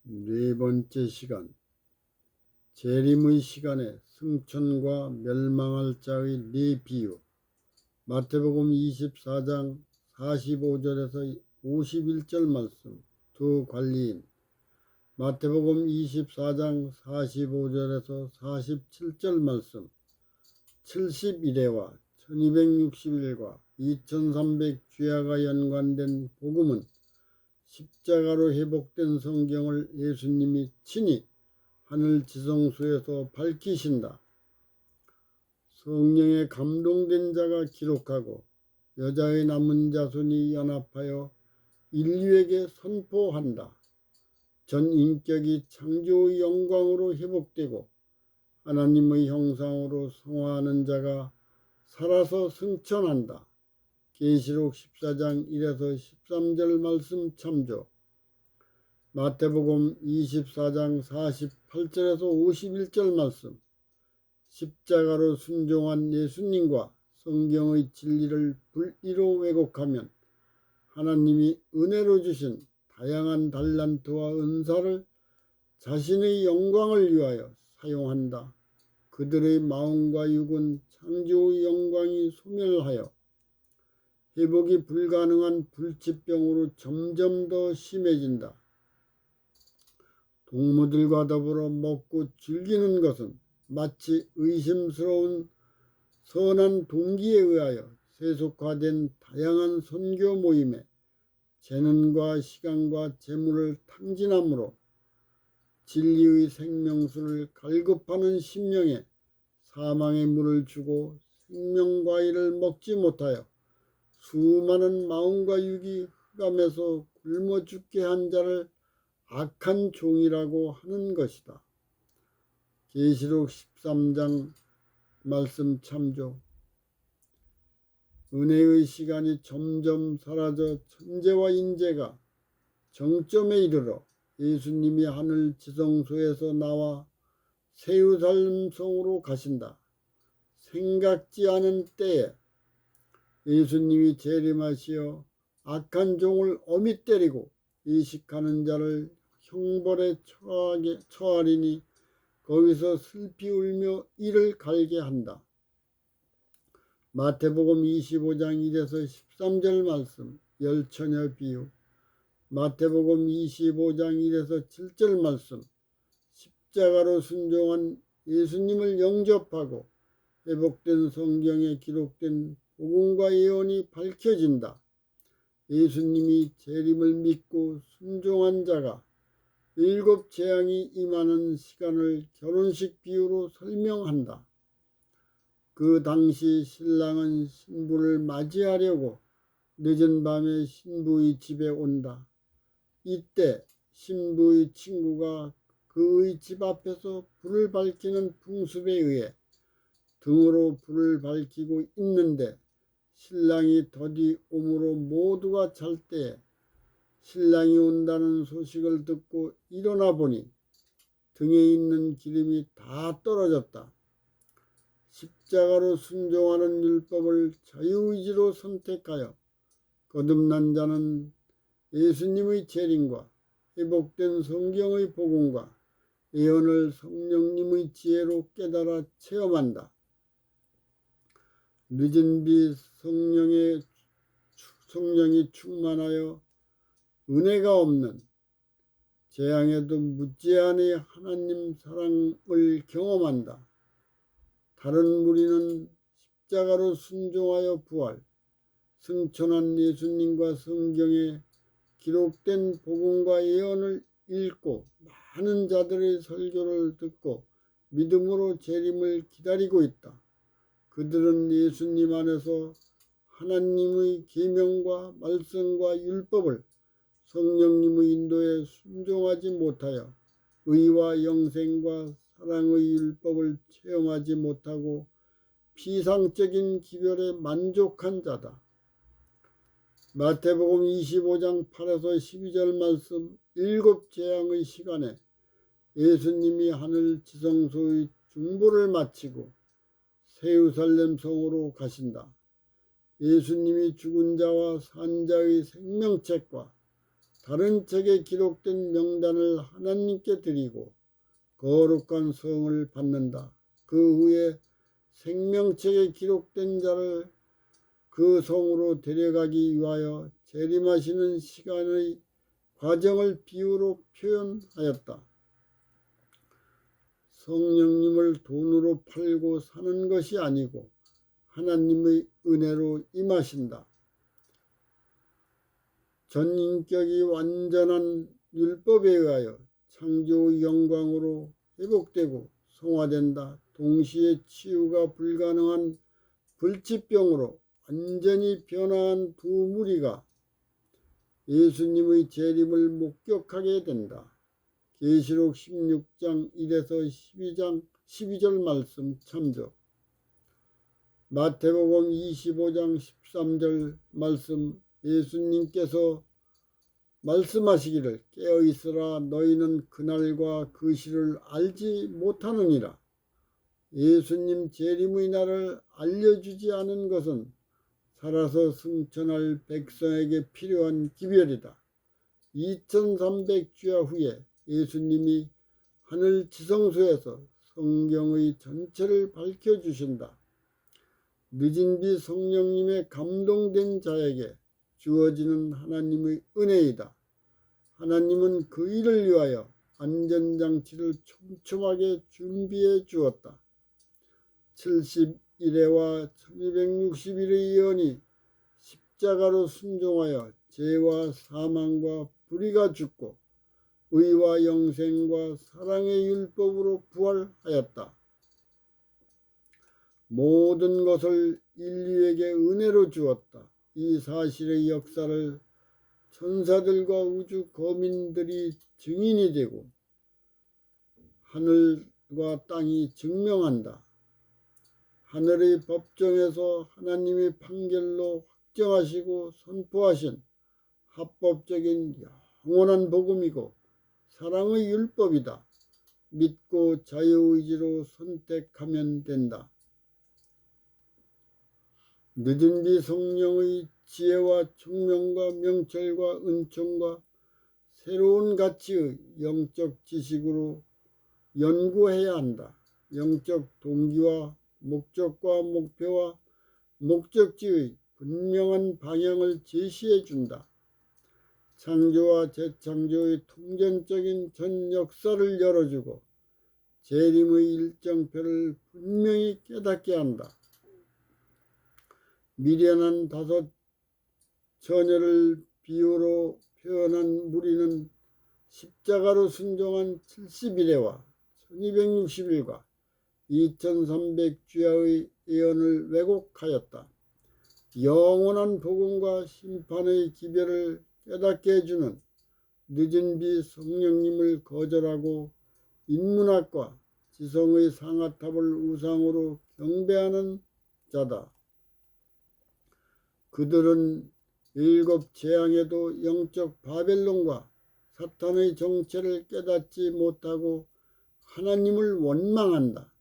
네 번째 시간, 재림의 시간에 승천과 멸망할 자의 네 비유. 마태복음 24장 45절에서 51절 말씀 두 관리인. 마태복음 24장 45절에서 47절 말씀 71회와 1260일과 2300주야가 연관된 복음은 십자가로 회복된 성경을 예수님이 친히 하늘 지성소에서 밝히신다. 성령에 감동된 자가 기록하고 여자의 남은 자손이 연합하여 인류에게 선포한다. 전 인격이 창조의 영광으로 회복되고 하나님의 형상으로 성화하는 자가 살아서 승천한다. 계시록 14장 1에서 13절 말씀 참조. 마태복음 24장 48절에서 51절 말씀. 십자가로 순종한 예수님과 성경의 진리를 불의로 왜곡하면 하나님이 은혜로 주신 다양한 달란트와 은사를 자신의 영광을 위하여 사용한다. 그들의 마음과 육은 창조의 영광이 소멸하여 회복이 불가능한 불치병으로 점점 더 심해진다. 동무들과 더불어 먹고 즐기는 것은 마치 의심스러운 선한 동기에 의하여 세속화된 다양한 선교 모임에 재능과 시간과 재물을 탕진함으로 진리의 생명수를 갈급하는 심령에 사망의 물을 주고 생명과일을 먹지 못하여 수많은 마음과 육이 흑암에서 굶어 죽게 한 자를 악한 종이라고 하는 것이다. 계시록 13장 말씀 참조. 은혜의 시간이 점점 사라져 천재와 인재가 정점에 이르러 예수님이 하늘 지성소에서 나와 세우살렘성으로 가신다. 생각지 않은 때에 예수님이 재림하시어 악한 종을 엄히 때리고 이식하는 자를 형벌에 처하리니 거기서 슬피 울며 이를 갈게 한다. 마태복음 25장 1에서 13절 말씀 열처녀 비유. 마태복음 25장 1에서 7절 말씀. 십자가로 순종한 예수님을 영접하고 회복된 성경에 기록된 복음과 예언이 밝혀진다. 예수님이 재림을 믿고 순종한 자가 7 재앙이 임하는 시간을 결혼식 비유로 설명한다. 그 당시 신랑은 신부를 맞이하려고 늦은 밤에 신부의 집에 온다. 이때 신부의 친구가 그의 집 앞에서 불을 밝히는 풍습에 의해 등으로 불을 밝히고 있는데 신랑이 더디 오므로 모두가 잘 때에 신랑이 온다는 소식을 듣고 일어나 보니 등에 있는 기름이 다 떨어졌다. 십자가로 순종하는 율법을 자유의지로 선택하여 거듭난 자는 예수님의 재림과 회복된 성경의 복음과 예언을 성령님의 지혜로 깨달아 체험한다. 늦은 비 성령이 충만하여 은혜가 없는 재앙에도 무제한의 하나님 사랑을 경험한다. 다른 무리는 십자가로 순종하여 부활, 승천한 예수님과 성경에 기록된 복음과 예언을 읽고 많은 자들의 설교를 듣고 믿음으로 재림을 기다리고 있다. 그들은 예수님 안에서 하나님의 계명과 말씀과 율법을 성령님의 인도에 순종하지 못하여 의와 영생과 사랑의 율법을 체험하지 못하고 피상적인 기별에 만족한 자다. 마태복음 25장 8에서 12절 말씀 7 재앙의 시간에 예수님이 하늘 지성소의 중보를 마치고 세우살렘 성으로 가신다. 예수님이 죽은 자와 산 자의 생명책과 다른 책에 기록된 명단을 하나님께 드리고 거룩한 성을 받는다. 그 후에 생명책에 기록된 자를 그 성으로 데려가기 위하여 재림하시는 시간의 과정을 비유로 표현하였다. 성령님을 돈으로 팔고 사는 것이 아니고 하나님의 은혜로 임하신다. 전인격이 완전한 율법에 의하여 창조의 영광으로 회복되고 성화된다. 동시에 치유가 불가능한 불치병으로 완전히 변화한 두 무리가 예수님의 재림을 목격하게 된다. 계시록 16장 1에서 12절 말씀 참조. 마태복음 25장 13절 말씀. 예수님께서 말씀하시기를 깨어있으라 너희는 그날과 그 시를 알지 못하느니라. 예수님 재림의 날을 알려주지 않은 것은 살아서 승천할 백성에게 필요한 기별이다. 2300주야 후에 예수님이 하늘 지성소에서 성경의 전체를 밝혀주신다. 늦은 비 성령님에 감동된 자에게 주어지는 하나님의 은혜이다. 하나님은 그 일을 위하여 안전장치를 촘촘하게 준비해 주었다. 70일에와 1260일의 예언이 십자가로 순종하여 죄와 사망과 불의가 죽고 의와 영생과 사랑의 율법으로 부활하였다. 모든 것을 인류에게 은혜로 주었다. 이 사실의 역사를 천사들과 우주 거민들이 증인이 되고 하늘과 땅이 증명한다. 하늘의 법정에서 하나님의 판결로 확정하시고 선포하신 합법적인 영원한 복음이고 사랑의 율법이다. 믿고 자유의지로 선택하면 된다. 늦은 비 성령의 지혜와 총명과 명철과 은총과 새로운 가치의 영적 지식으로 연구해야 한다. 영적 동기와 목적과 목표와 목적지의 분명한 방향을 제시해 준다. 창조와 재창조의 통전적인 전 역사를 열어주고 재림의 일정표를 분명히 깨닫게 한다. 미련한 5 처녀를 비유로 표현한 무리는 십자가로 순종한 70일에와 1260일과 2300주야의 예언을 왜곡하였다. 영원한 복음과 심판의 기별을 깨닫게 해주는 늦은 비 성령님을 거절하고 인문학과 지성의 상아탑을 우상으로 경배하는 자다. 그들은 7 재앙에도 영적 바벨론과 사탄의 정체를 깨닫지 못하고 하나님을 원망한다.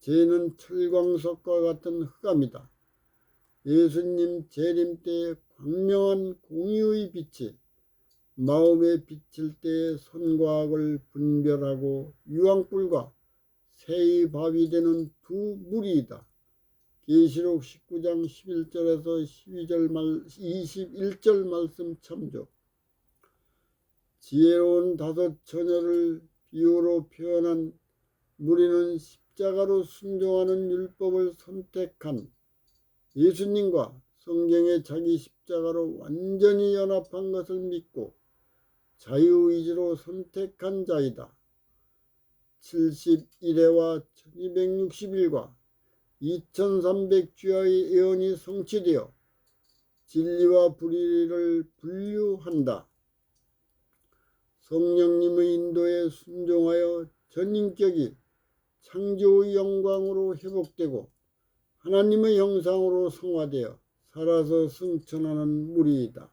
죄는 철광석과 같은 흑암이다. 예수님 재림 때의 광명한 공의의 빛이 마음에 비칠 때의 선과 악을 분별하고 유황불과 새의 밥이 되는 두 무리이다. 계시록 19장 11절에서 21절 말씀 참조. 지혜로운 5 처녀를 비유로 표현한 무리는 십자가로 순종하는 율법을 선택한 예수님과 성경에 자기 십자가로 완전히 연합한 것을 믿고 자유의지로 선택한 자이다. 71회와 1260일과 2300주야의 예언이 성취되어 진리와 불의를 분류한다. 성령님의 인도에 순종하여 전인격이 창조의 영광으로 회복되고 하나님의 형상으로 성화되어 살아서 승천하는 무리이다.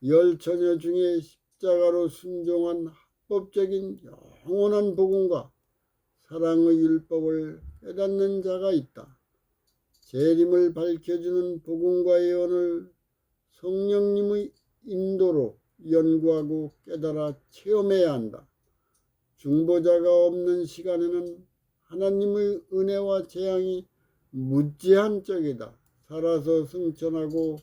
10 처녀 중에 십자가로 순종한 합법적인 영원한 복음과 사랑의 율법을 깨닫는 자가 있다. 재림을 밝혀주는 복음과 예언을 성령님의 인도로 연구하고 깨달아 체험해야 한다. 중보자가 없는 시간에는 하나님의 은혜와 재앙이 무제한 적이다. 살아서 승천하고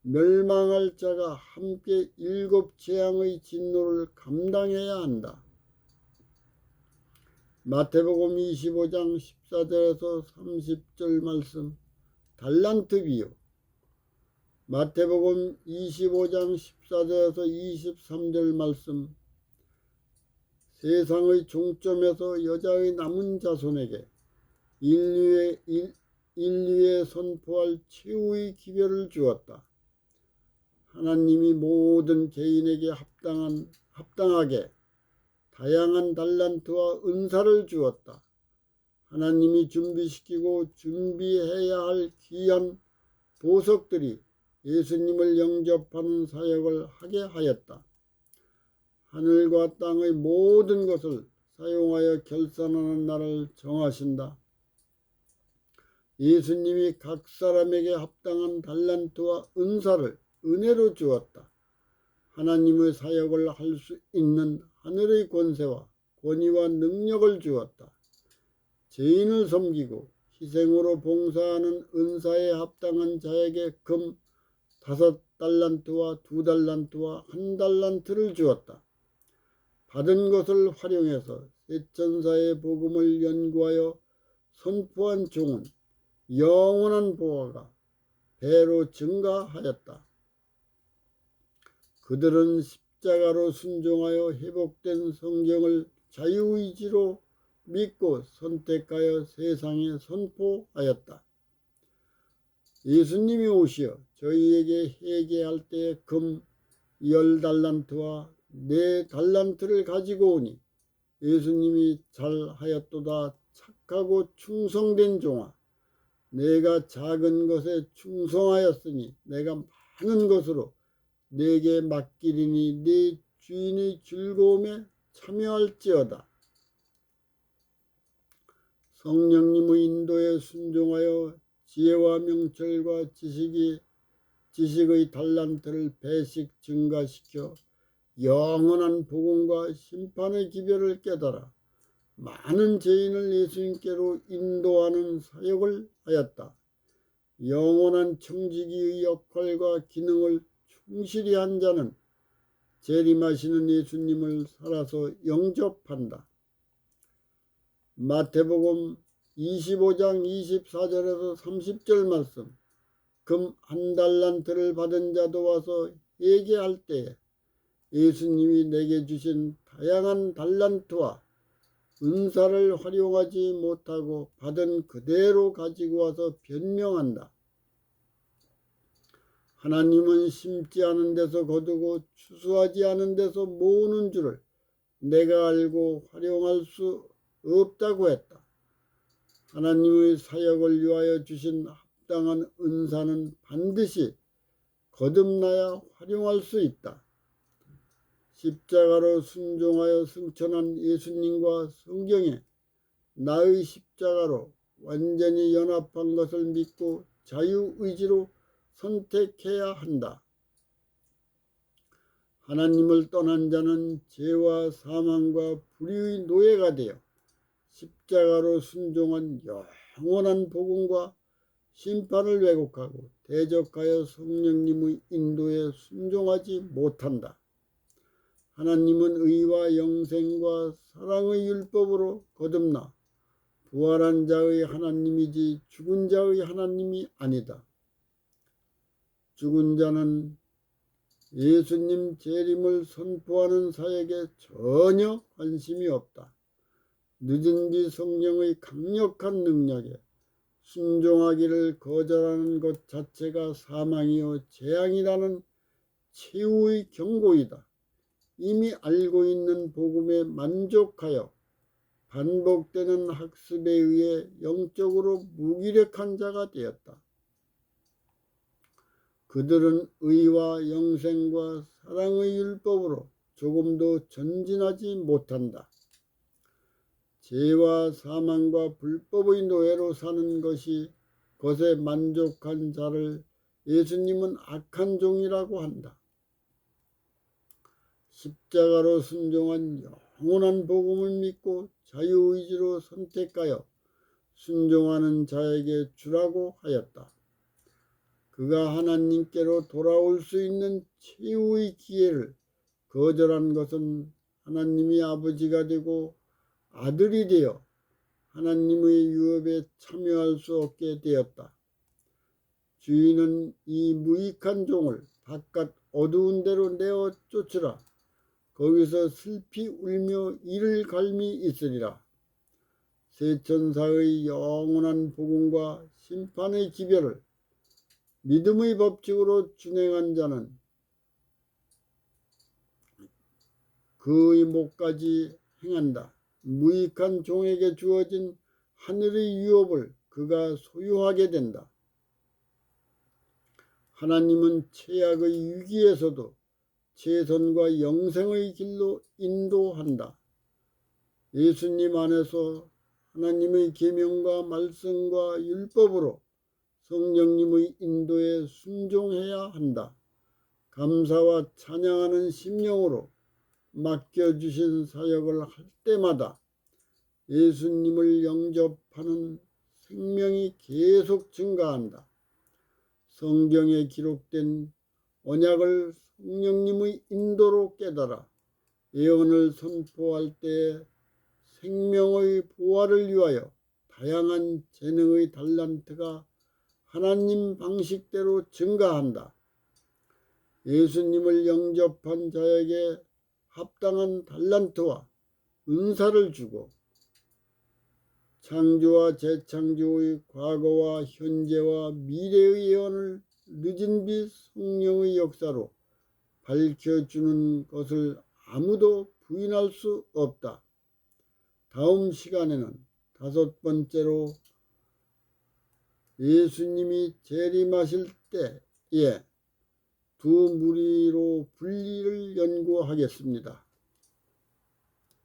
멸망할 자가 함께 7 재앙의 진노를 감당해야 한다. 마태복음 25장 14절에서 30절 말씀 달란트 비유. 마태복음 25장 14절에서 23절 말씀 세상의 종점에서 여자의 남은 자손에게 인류에 선포할 최후의 기별을 주었다. 하나님이 모든 개인에게 합당하게 다양한 달란트와 은사를 주었다. 하나님이 준비시키고 준비해야 할 귀한 보석들이 예수님을 영접하는 사역을 하게 하였다. 하늘과 땅의 모든 것을 사용하여 결산하는 날을 정하신다. 예수님이 각 사람에게 합당한 달란트와 은사를 은혜로 주었다. 하나님의 사역을 할 수 있는 하늘의 권세와 권위와 능력을 주었다. 죄인을 섬기고 희생으로 봉사하는 은사에 합당한 자에게 금 5달란트와 2달란트와 1달란트를 주었다. 받은 것을 활용해서 세천사의 복음을 연구하여 선포한 종은 영원한 보화가 배로 증가하였다. 그들은 십자가로 순종하여 회복된 성경을 자유의지로 믿고 선택하여 세상에 선포하였다. 예수님이 오시어 저희에게 회개할 때에 금 10달란트와 4달란트를 가지고 오니 예수님이 잘하였도다 착하고 충성된 종아, 내가 작은 것에 충성하였으니 내가 많은 것으로 내게 맡기리니 네 주인의 즐거움에 참여할지어다. 성령님의 인도에 순종하여 지혜와 명철과 지식의 달란트를 배씩 증가시켜 영원한 복음과 심판의 기별을 깨달아 많은 죄인을 예수님께로 인도하는 사역을 하였다. 영원한 청지기의 역할과 기능을 충실히 한 자는 재림하시는 예수님을 살아서 영접한다. 마태복음 25장 24절에서 30절 말씀. 금 1달란트를 받은 자도 와서 회개할 때에 예수님이 내게 주신 다양한 달란트와 은사를 활용하지 못하고 받은 그대로 가지고 와서 변명한다. 하나님은 심지 않은 데서 거두고 추수하지 않은 데서 모으는 줄을 내가 알고 활용할 수 없다고 했다. 하나님의 사역을 위하여 주신 합당한 은사는 반드시 거듭나야 활용할 수 있다. 십자가로 순종하여 승천한 예수님과 성경에 나의 십자가로 완전히 연합한 것을 믿고 자유의지로 선택해야 한다. 하나님을 떠난 자는 죄와 사망과 불의의 노예가 되어 십자가로 순종한 영원한 복음과 심판을 왜곡하고 대적하여 성령님의 인도에 순종하지 못한다. 하나님은 의와 영생과 사랑의 율법으로 거듭나 부활한 자의 하나님이지 죽은 자의 하나님이 아니다. 죽은 자는 예수님 재림을 선포하는 사역에 전혀 관심이 없다. 늦은 뒤 성령의 강력한 능력에 순종하기를 거절하는 것 자체가 사망이요 재앙이라는 최후의 경고이다. 이미 알고 있는 복음에 만족하여 반복되는 학습에 의해 영적으로 무기력한 자가 되었다. 그들은 의와 영생과 사랑의 율법으로 조금도 전진하지 못한다. 죄와 사망과 불법의 노예로 사는 것에 만족한 자를 예수님은 악한 종이라고 한다. 십자가로 순종한 영원한 복음을 믿고 자유의지로 선택하여 순종하는 자에게 주라고 하였다. 그가 하나님께로 돌아올 수 있는 최후의 기회를 거절한 것은 하나님이 아버지가 되고 아들이 되어 하나님의 유업에 참여할 수 없게 되었다. 주인은 이 무익한 종을 바깥 어두운 데로 내어 쫓으라. 거기서 슬피 울며 이를 갈미 있으리라. 세 천사의 영원한 복음과 심판의 기별을 믿음의 법칙으로 준행한 자는 그의 목까지 행한다. 무익한 종에게 주어진 하늘의 유업을 그가 소유하게 된다. 하나님은 최악의 위기에서도 최선과 영생의 길로 인도한다. 예수님 안에서 하나님의 계명과 말씀과 율법으로 성령님의 인도에 순종해야 한다. 감사와 찬양하는 심령으로 맡겨주신 사역을 할 때마다 예수님을 영접하는 생명이 계속 증가한다. 성경에 기록된 언약을 성령님의 인도로 깨달아 예언을 선포할 때 생명의 보화를 위하여 다양한 재능의 달란트가 하나님 방식대로 증가한다. 예수님을 영접한 자에게 합당한 달란트와 은사를 주고 창조와 재창조의 과거와 현재와 미래의 예언을 늦은 빛 성령의 역사로 밝혀주는 것을 아무도 부인할 수 없다. 다음 시간에는 다섯 번째로 예수님이 재림하실 때에 두 무리로 분리를 연구하겠습니다.